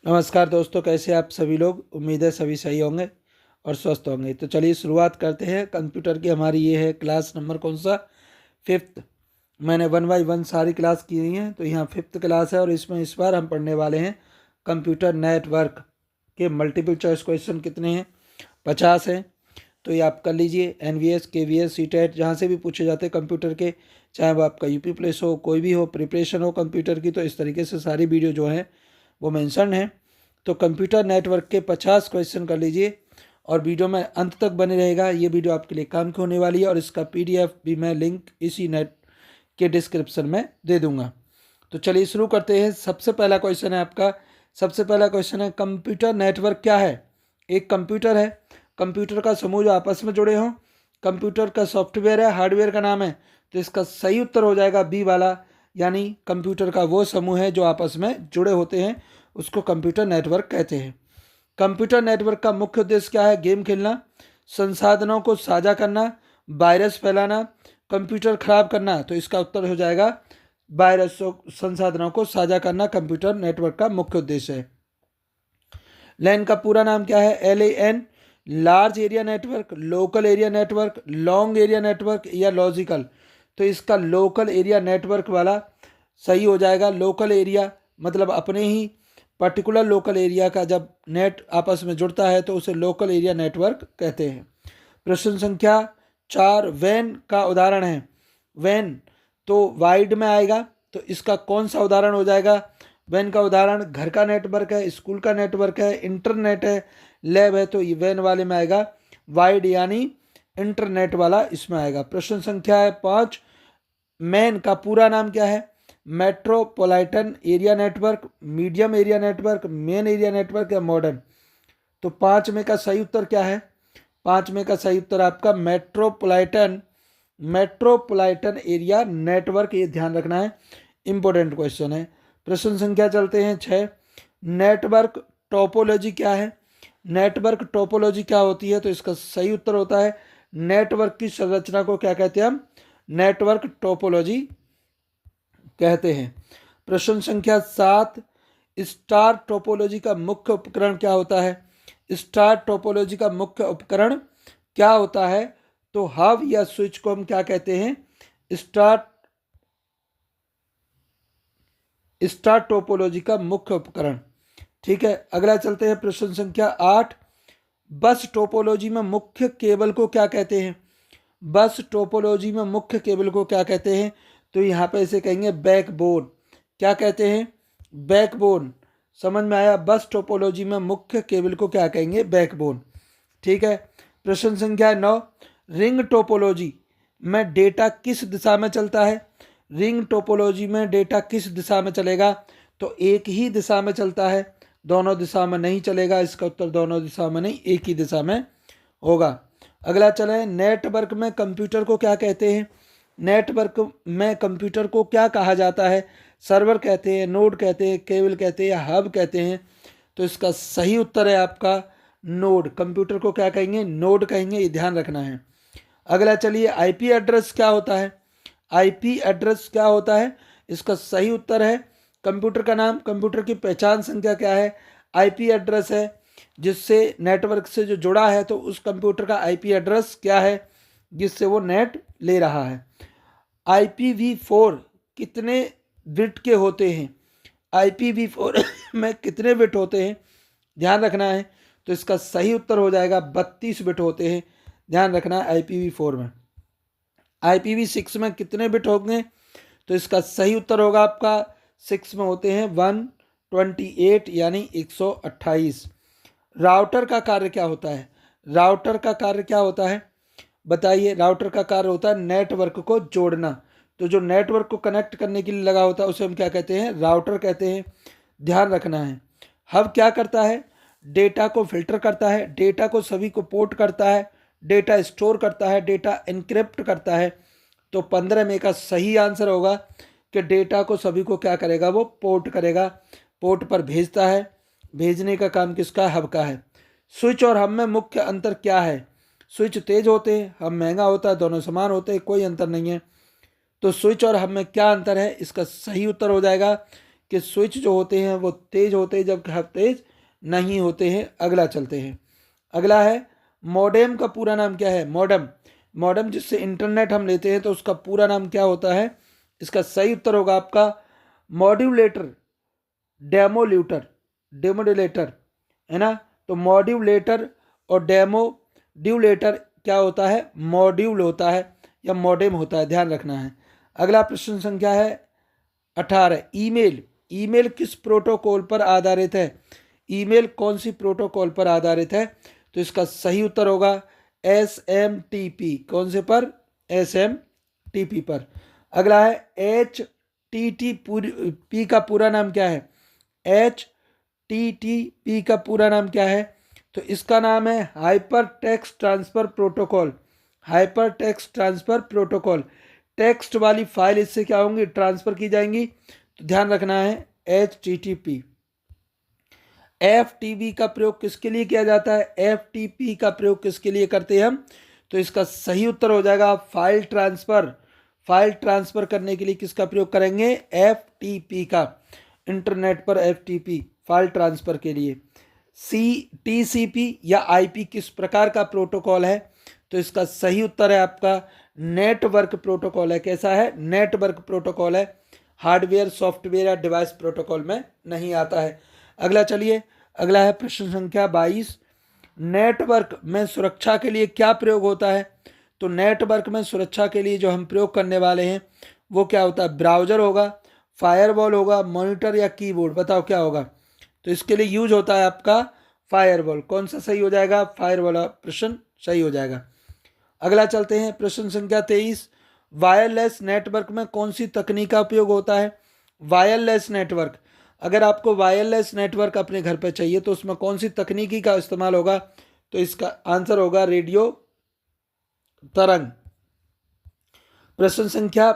नमस्कार दोस्तों, कैसे आप सभी लोग। उम्मीद है सभी सही होंगे और स्वस्थ होंगे। तो चलिए शुरुआत करते हैं। कंप्यूटर की हमारी ये है क्लास नंबर कौन सा, 5th। मैंने 1 बाय 1 सारी क्लास की हुई हैं, तो यहाँ 5th क्लास है और इसमें इस बार हम पढ़ने वाले हैं कंप्यूटर नेटवर्क के मल्टीपल चॉइस क्वेश्चन। कितने हैं? 50 हैं। तो ये आप कर लीजिए। NVS, KVS, CTET जहाँ से भी पूछे जाते हैं कंप्यूटर के, चाहे वो आपका UP प्लेस हो, कोई भी हो, प्रिपरेशन हो कंप्यूटर की, तो इस तरीके से सारी वीडियो जो है वो मेंशन है। तो कंप्यूटर नेटवर्क के 50 क्वेश्चन कर लीजिए और वीडियो में अंत तक बने रहेगा। ये वीडियो आपके लिए काम की होने वाली है और इसका PDF भी मैं लिंक इसी नेट के डिस्क्रिप्शन में दे दूंगा। तो चलिए शुरू करते हैं। सबसे पहला क्वेश्चन है आपका। सबसे पहला क्वेश्चन है, कंप्यूटर नेटवर्क क्या है? एक कंप्यूटर है, कंप्यूटर का समूह जो आपस में जुड़े हों। कंप्यूटर का सॉफ्टवेयर है, हार्डवेयर का नाम है। तो इसका सही उत्तर हो जाएगा बी वाला, यानी कंप्यूटर का वो समूह है जो आपस में जुड़े होते हैं, उसको कंप्यूटर नेटवर्क कहते हैं। कंप्यूटर नेटवर्क का मुख्य उद्देश्य क्या है? गेम खेलना, संसाधनों को साझा करना, वायरस फैलाना, कंप्यूटर खराब करना। तो इसका उत्तर हो जाएगा वायरस संसाधनों को साझा करना कंप्यूटर नेटवर्क का मुख्य उद्देश्य है। लैन का पूरा नाम क्या है? LAN, large area network, local area network, long area network या लॉजिकल। तो इसका लोकल एरिया नेटवर्क वाला सही हो जाएगा। लोकल एरिया मतलब अपने ही पर्टिकुलर लोकल एरिया का जब नेट आपस में जुड़ता है तो उसे लोकल एरिया नेटवर्क कहते हैं। प्रश्न संख्या 4 वैन का उदाहरण है। वैन तो वाइड में आएगा, तो इसका कौन सा उदाहरण हो जाएगा? वैन का उदाहरण घर का नेटवर्क है, स्कूल का नेटवर्क है, इंटरनेट है, लैब है। तो ये वैन वाले में आएगा वाइड, यानी इंटरनेट वाला इसमें आएगा। प्रश्न संख्या है 5 मैन का पूरा नाम क्या है? Metropolitan area network, medium area network, main area network या मॉडर्न। तो 5 में का सही उत्तर क्या है? 5 में का सही उत्तर आपका मेट्रोपॉलिटन एरिया नेटवर्क। ये ध्यान रखना है, इंपॉर्टेंट क्वेश्चन है। प्रश्न संख्या चलते हैं 6 नेटवर्क टोपोलॉजी क्या है? नेटवर्क टोपोलॉजी क्या होती है? तो इसका सही उत्तर होता है नेटवर्क की संरचना को क्या कहते हैं हम? नेटवर्क टोपोलॉजी कहते हैं। प्रश्न संख्या 7 स्टार टोपोलॉजी का मुख्य उपकरण क्या होता है? स्टार टोपोलॉजी का मुख्य उपकरण क्या होता है? तो हब या स्विच को हम क्या कहते हैं? स्टार टोपोलॉजी का मुख्य उपकरण। ठीक है, अगला चलते हैं। प्रश्न संख्या 8 बस टोपोलॉजी में मुख्य केबल को क्या कहते हैं? बस टोपोलॉजी में मुख्य केबल को क्या कहते हैं? तो यहाँ पे इसे कहेंगे बैकबोन। क्या कहते हैं? बैकबोन। समझ में आया? बस टोपोलॉजी में मुख्य केबल को क्या कहेंगे? बैकबोन। ठीक है। प्रश्न संख्या 9 रिंग टोपोलॉजी में डेटा किस दिशा में चलता है? रिंग टोपोलॉजी में डेटा किस दिशा में चलेगा? तो एक ही दिशा में चलता है, दोनों दिशा में नहीं चलेगा। इसका उत्तर दोनों दिशा में नहीं, एक ही दिशा में होगा। अगला चले, नेटवर्क में कंप्यूटर को क्या कहते हैं? नेटवर्क में कंप्यूटर को क्या कहा जाता है? सर्वर कहते हैं, नोड कहते हैं, केबल कहते हैं या हब कहते हैं? तो इसका सही उत्तर है आपका नोड। कंप्यूटर को क्या कहेंगे? नोड कहेंगे। ये ध्यान रखना है। अगला चलिए, IP एड्रेस क्या होता है? IP एड्रेस क्या होता है? इसका सही उत्तर है कंप्यूटर का नाम। कंप्यूटर की पहचान संख्या क्या है? IP एड्रेस है। जिससे नेटवर्क से जो जुड़ा है तो उस कंप्यूटर का IP एड्रेस क्या है जिससे वो नेट ले रहा है। IPv4 कितने बिट के होते हैं? IPv4 में कितने बिट होते हैं? ध्यान रखना है। तो इसका सही उत्तर हो जाएगा 32 बिट होते हैं। ध्यान रखना है IPv4 में। IPv6 में कितने बिट होंगे? तो इसका सही उत्तर होगा आपका 6 में होते हैं 128 यानी 128। राउटर का कार्य क्या होता है? राउटर का कार्य क्या होता है बताइए? राउटर का कार्य होता है नेटवर्क को जोड़ना। तो जो नेटवर्क को कनेक्ट करने के लिए लगा होता है उसे हम क्या कहते हैं? राउटर कहते हैं। ध्यान रखना है। हब क्या करता है? डेटा को फिल्टर करता है, डेटा को सभी को पोर्ट करता है, डेटा स्टोर करता है, डेटा एनक्रिप्ट करता है। तो 15 में का सही आंसर होगा कि डेटा को सभी को क्या करेगा? वो पोर्ट करेगा, पोर्ट पर भेजता है। भेजने का काम किसका? हब का है। स्विच और हब में मुख्य अंतर क्या है? स्विच तेज होते हैं, हब महंगा होता है, दोनों समान होते हैं, कोई अंतर नहीं है। तो स्विच और हब में क्या अंतर है? इसका सही उत्तर हो जाएगा कि स्विच जो होते हैं वो तेज होते हैं जबकि तेज नहीं होते हैं। अगला चलते हैं। अगला है मॉडेम का पूरा नाम क्या है? मॉडेम, मॉडेम जिससे इंटरनेट हम लेते हैं तो उसका पूरा नाम क्या होता है? इसका सही उत्तर होगा आपका मॉड्यूलेटर, डेमोल्यूटर, डेमोड्यूलेटर, है ना। तो मॉड्यूलेटर और डेमोड्यूलेटर क्या होता है? मॉड्यूल होता है या मॉडेम होता है, ध्यान रखना है। अगला प्रश्न संख्या है 18। ईमेल, ईमेल किस प्रोटोकॉल पर आधारित है? ईमेल कौन सी प्रोटोकॉल पर आधारित है? तो इसका सही उत्तर होगा SMTP। कौन से पर? SMTP पर। अगला है HTTP का पूरा नाम क्या है? HTTP का पूरा नाम क्या है? तो इसका नाम है hyper text transfer protocol. Hyper text transfer protocol, text वाली फाइल इससे क्या होंगी? ट्रांसफर की जाएंगी। तो ध्यान रखना है HTTP। FTP का प्रयोग किसके लिए किया जाता है? FTP का प्रयोग किसके लिए करते हैं हम? तो इसका सही उत्तर हो जाएगा फाइल ट्रांसफर। फाइल ट्रांसफर करने के लिए किसका प्रयोग करेंगे? FTP का। इंटरनेट पर FTP फाइल ट्रांसफर के लिए। TCP या IP किस प्रकार का प्रोटोकॉल है? तो इसका सही उत्तर है आपका नेटवर्क प्रोटोकॉल है। कैसा है? नेटवर्क प्रोटोकॉल है। हार्डवेयर, सॉफ्टवेयर या डिवाइस प्रोटोकॉल में नहीं आता है। अगला चलिए, अगला है प्रश्न संख्या 22। नेटवर्क में सुरक्षा के लिए क्या प्रयोग होता है? तो नेटवर्क में सुरक्षा के लिए जो हम प्रयोग करने वाले हैं वो क्या होता है? ब्राउजर होगा, फायरवॉल होगा, मॉनिटर या कीबोर्ड? बताओ क्या होगा? तो इसके लिए यूज होता है आपका फायरवॉल। कौन सा सही हो जाएगा? फायरवॉल प्रश्न सही हो जाएगा। अगला चलते हैं प्रश्न संख्या 23। वायरलेस नेटवर्क में कौन सी तकनीक का उपयोग होता है? वायरलेस नेटवर्क, अगर आपको वायरलेस नेटवर्क अपने घर पर चाहिए तो उसमें कौन सी तकनीकी का इस्तेमाल होगा? तो इसका आंसर होगा रेडियो तरंग। प्रश्न संख्या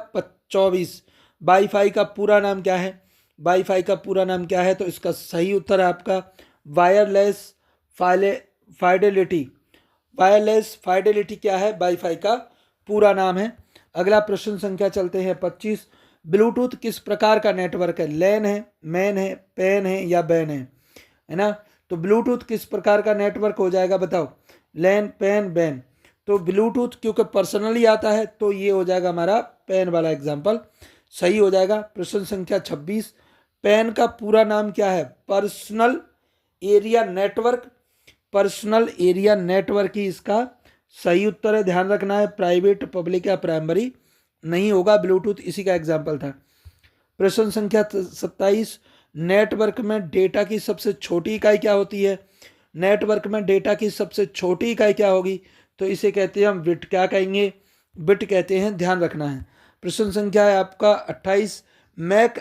24। वाईफाई का पूरा नाम क्या है? वाईफाई का पूरा नाम क्या है? तो इसका सही उत्तर है आपका वायरलेस फाइडेलिटी। वायरलेस फाइडेलिटी क्या है? वाईफाई का पूरा नाम है। अगला प्रश्न संख्या चलते हैं 25। ब्लूटूथ किस प्रकार का नेटवर्क है? लैन है, मैन है, पैन है या बैन है ना। तो ब्लूटूथ किस प्रकार का नेटवर्क हो जाएगा? बताओ। लैन, पैन, बैन। तो ब्लूटूथ क्योंकि पर्सनली आता है तो ये हो जाएगा हमारा पैन वाला एग्जाम्पल सही हो जाएगा। प्रश्न संख्या 26। पैन का पूरा नाम क्या है? Personal area network. Personal area network ही इसका सही उत्तर है। ध्यान रखना है, प्राइवेट, पब्लिक या प्राइमरी नहीं होगा। ब्लूटूथ इसी का एग्जाम्पल था। प्रश्न संख्या 27। नेटवर्क में डेटा की सबसे छोटी इकाई क्या होती है? नेटवर्क में डेटा की सबसे छोटी इकाई क्या होगी? तो इसे कहते हैं हम बिट। क्या कहेंगे? बिट कहते हैं। ध्यान रखना है। प्रश्न संख्या है आपका 28। मैक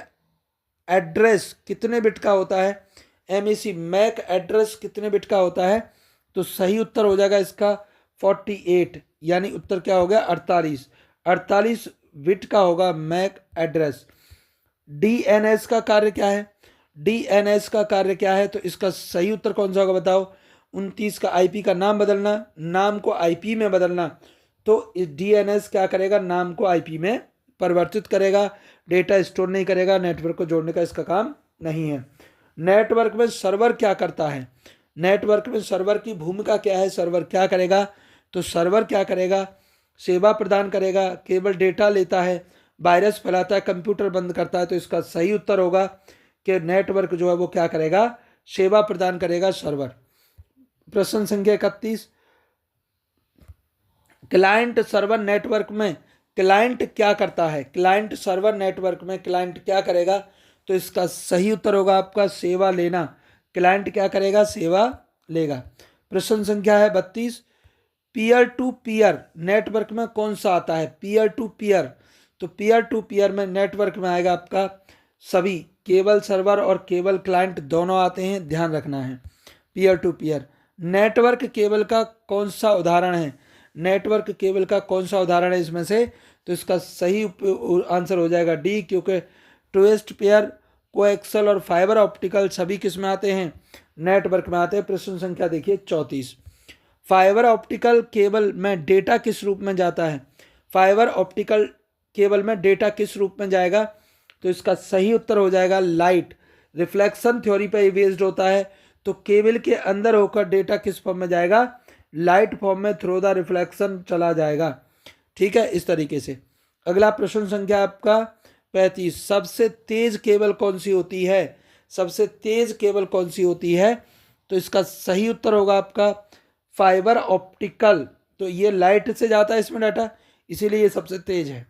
एड्रेस कितने बिट का होता है? MEC, मैक एड्रेस कितने बिट का होता है? तो सही उत्तर हो जाएगा इसका 48, यानी उत्तर क्या हो गया? 48। 48 बिट का होगा मैक एड्रेस। DNS का कार्य क्या है? DNS का कार्य क्या है? तो इसका सही उत्तर कौन सा होगा? बताओ। 29 का IP का नाम बदलना, नाम को IP में बदलना। तो DNS क्या करेगा? नाम को IP में परिवर्तित करेगा, डेटा स्टोर नहीं करेगा, नेटवर्क को जोड़ने का इसका काम नहीं है। नेटवर्क में सर्वर क्या करता है? नेटवर्क में सर्वर की भूमिका क्या है? सर्वर क्या करेगा? तो सर्वर क्या करेगा? सेवा प्रदान करेगा, केवल डेटा लेता है, वायरस फैलाता है, कंप्यूटर बंद करता है। तो इसका सही उत्तर होगा कि नेटवर्क जो है वो क्या करेगा? सेवा प्रदान करेगा, सर्वर। प्रश्न संख्या 31। क्लाइंट सर्वर नेटवर्क में क्लाइंट क्या करता है? क्लाइंट सर्वर नेटवर्क में क्लाइंट क्या करेगा? तो इसका सही उत्तर होगा आपका सेवा लेना। क्लाइंट क्या करेगा? सेवा लेगा। प्रश्न संख्या है 32। पीयर टू पीयर नेटवर्क में कौन सा आता है? पीयर टू पीयर, तो पीयर टू पीयर में नेटवर्क में आएगा आपका सभी, केवल सर्वर और केवल क्लाइंट दोनों आते हैं। ध्यान रखना है। Peer to peer network cable का कौन सा उदाहरण है? नेटवर्क केबल का कौन सा उदाहरण है इसमें से? तो इसका सही आंसर हो जाएगा D, क्योंकि ट्विस्ट पेयर, कोएक्सल और फाइबर ऑप्टिकल सभी किस में आते हैं? नेटवर्क में आते हैं। प्रश्न संख्या देखिए 34। फाइबर ऑप्टिकल केबल में डेटा किस रूप में जाता है? फाइबर ऑप्टिकल केबल में डेटा किस रूप में जाएगा? तो इसका सही उत्तर हो जाएगा लाइट। रिफ्लेक्शन थ्योरी पे ही बेस्ड होता है, तो केबल के अंदर होकर डेटा किस फॉर्म में जाएगा, लाइट फॉर्म में थ्रू द रिफ्लेक्शन चला जाएगा। ठीक है, इस तरीके से। अगला प्रश्न संख्या आपका 35, सबसे तेज केबल कौन सी होती है, सबसे तेज केबल कौन सी होती है, तो इसका सही उत्तर होगा आपका फाइबर ऑप्टिकल। तो ये लाइट से जाता है इसमें डाटा, इसीलिए ये सबसे तेज है।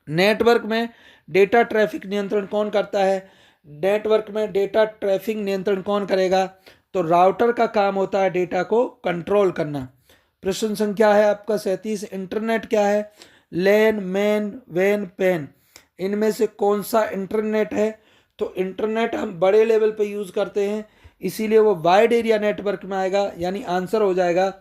नेटवर्क में डेटा ट्रैफिक नियंत्रण कौन करता है, नेटवर्क में डेटा ट्रैफिक नियंत्रण कौन करेगा, तो राउटर का काम होता है डेटा को कंट्रोल करना। प्रश्न संख्या है आपका 37, इंटरनेट क्या है, लैन, मैन, वैन, पेन, इनमें से कौन सा इंटरनेट है, तो इंटरनेट हम बड़े लेवल पे यूज़ करते हैं, इसीलिए वो वाइड एरिया नेटवर्क में आएगा, यानी आंसर हो जाएगा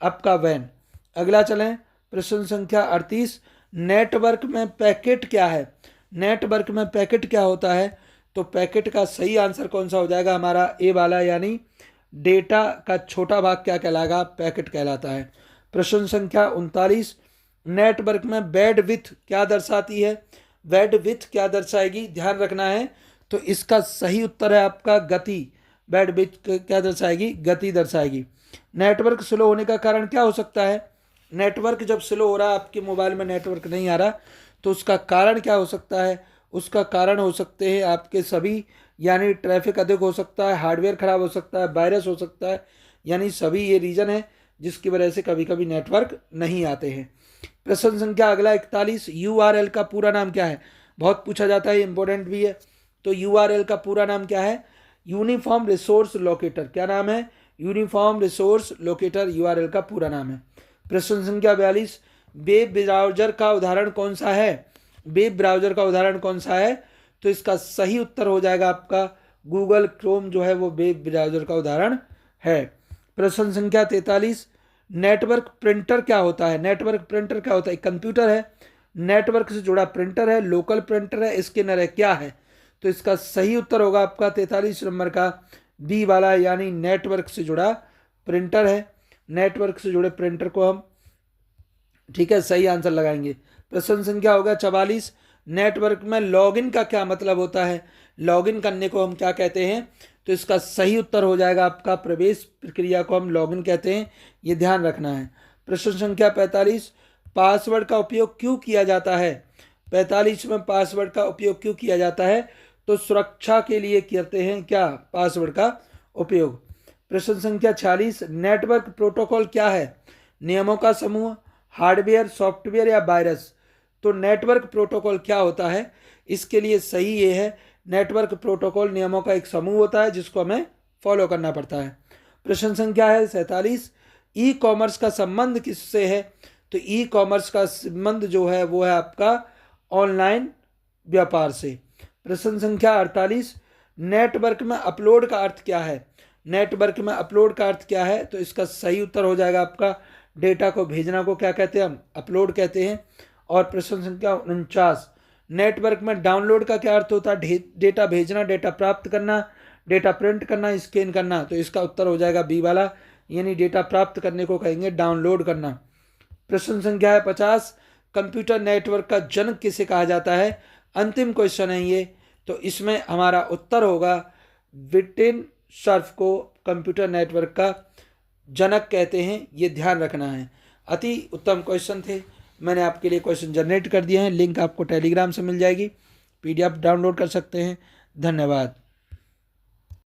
आपका वैन। अगला चलें, प्रश्न संख्या 38, नेटवर्क में पैकेट क्या है, नेटवर्क में पैकेट क्या होता है, तो पैकेट का सही आंसर कौन सा हो जाएगा, हमारा ए वाला, यानी डेटा का छोटा भाग क्या कहलाएगा, पैकेट कहलाता है। प्रश्न संख्या 39, नेटवर्क में बैंडविड्थ क्या दर्शाती है, बैंडविड्थ क्या दर्शाएगी, ध्यान रखना है। तो इसका सही उत्तर है आपका गति, बैंडविड्थ क्या दर्शाएगी, गति दर्शाएगी। नेटवर्क स्लो होने का कारण क्या हो सकता है, नेटवर्क जब स्लो हो रहा है, आपके मोबाइल में नेटवर्क नहीं आ रहा, तो उसका कारण क्या हो सकता है, उसका कारण हो सकते हैं आपके सभी, यानी ट्रैफिक अधिक हो सकता है, हार्डवेयर खराब हो सकता है, वायरस हो सकता है, यानी सभी ये रीज़न है जिसकी वजह से कभी कभी नेटवर्क नहीं आते हैं। प्रश्न संख्या अगला 41, URL का पूरा नाम क्या है, बहुत पूछा जाता है, इंपॉर्टेंट भी है। तो URL का पूरा नाम क्या है, यूनिफॉर्म रिसोर्स लोकेटर, क्या नाम है, यूनिफॉर्म रिसोर्स लोकेटर URL का पूरा नाम है। प्रश्न संख्या 42, वेब ब्राउजर का उदाहरण कौन सा है, वेब ब्राउजर का उदाहरण कौन सा है, तो इसका सही उत्तर हो जाएगा आपका गूगल क्रोम, जो है वो वेब ब्राउजर का उदाहरण है। प्रश्न संख्या 43, नेटवर्क प्रिंटर क्या होता है, नेटवर्क प्रिंटर क्या होता है, कंप्यूटर है, नेटवर्क से जुड़ा प्रिंटर है, लोकल प्रिंटर है, स्कैनर है, क्या है, तो इसका सही उत्तर होगा आपका 43 नंबर का बी वाला, यानी नेटवर्क से जुड़ा प्रिंटर है। नेटवर्क से जुड़े प्रिंटर को हम, ठीक है, सही आंसर लगाएंगे। प्रश्न संख्या होगा 44, नेटवर्क में लॉगिन का क्या मतलब होता है, लॉगिन करने को हम क्या कहते हैं, तो इसका सही उत्तर हो जाएगा आपका प्रवेश प्रक्रिया को हम लॉगिन कहते हैं, ये ध्यान रखना है। प्रश्न संख्या 45, पासवर्ड का उपयोग क्यों किया जाता है, 45 में पासवर्ड का उपयोग क्यों किया जाता है, तो सुरक्षा के लिए करते हैं क्या, पासवर्ड का उपयोग। प्रश्न संख्या 46, नेटवर्क प्रोटोकॉल क्या है, नियमों का समूह, हार्डवेयर, सॉफ्टवेयर या वायरस, तो नेटवर्क प्रोटोकॉल क्या होता है, इसके लिए सही ये है, नेटवर्क प्रोटोकॉल नियमों का एक समूह होता है जिसको हमें फॉलो करना पड़ता है। प्रश्न संख्या है 47, ई कॉमर्स का संबंध किससे है, तो ई कॉमर्स का संबंध जो है वो है आपका ऑनलाइन व्यापार से। प्रश्न संख्या 48, नेटवर्क में अपलोड का अर्थ क्या है, नेटवर्क में अपलोड का अर्थ क्या है, तो इसका सही उत्तर हो जाएगा आपका डेटा को भेजना को क्या कहते हैं, हम अपलोड कहते हैं। और प्रश्न संख्या 49, नेटवर्क में डाउनलोड का क्या अर्थ होता है, डेटा भेजना, डेटा प्राप्त करना, डेटा प्रिंट करना, स्कैन करना, तो इसका उत्तर हो जाएगा बी वाला, यानी डेटा प्राप्त करने को कहेंगे डाउनलोड करना। प्रश्न संख्या है 50, कंप्यूटर नेटवर्क का जनक किसे कहा जाता है, अंतिम क्वेश्चन है ये, तो इसमें हमारा उत्तर होगा विटिन सर्फ को कंप्यूटर नेटवर्क का जनक कहते हैं, ये ध्यान रखना है। अति उत्तम क्वेश्चन थे, मैंने आपके लिए क्वेश्चन जनरेट कर दिए हैं, लिंक आपको टेलीग्राम से मिल जाएगी, PDF डाउनलोड कर सकते हैं। धन्यवाद।